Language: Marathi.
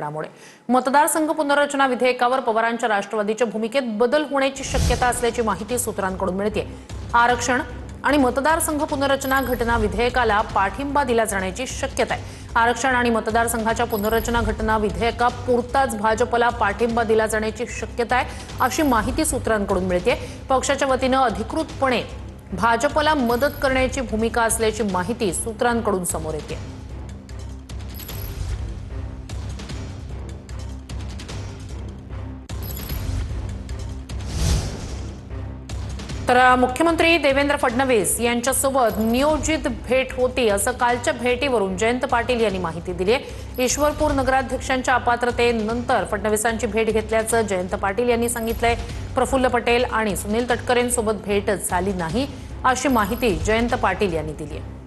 त्यामुळे मतदारसंघ पुनर्रचना विधेयकावर पवारांच्या राष्ट्रवादीच्या भूमिकेत बदल होण्याची शक्यता असल्याची माहिती सूत्रांकडून मिळते। आरक्षण आणि मतदारसंघ पुनर्रचना घटना विधेयकाला पाठिंबा दिला जाण्याची शक्यता आहे। आरक्षण आणि मतदारसंघाच्या पुनर्रचना घटना विधेयकापुरताच भाजपला पाठिंबा दिला जाण्याची शक्यता आहे, अशी माहिती सूत्रांकडून मिळते। पक्षाच्या वतीने अधिकृतपणे भाजपला मदत करण्याची भूमिका असल्याची माहिती सूत्रांकडून समोर येते। तर मुख्यमंत्री देवेंद्र फडणवीस यांच्यासोबत नियोजित भेट होती, असं कालच्या भेटीवरून जयंत पाटील यांनी माहिती दिली आहे। ईश्वरपूर नगराध्यक्षांच्या अपात्रतेनंतर फडणवीसांची भेट घेतल्याचं जयंत पाटील यांनी सांगितलंय। प्रफुल्ल पटेल आणि सुनील तटकरेंसोबत भेट झाली नाही, अशी माहिती जयंत पाटील यांनी दिली आहे।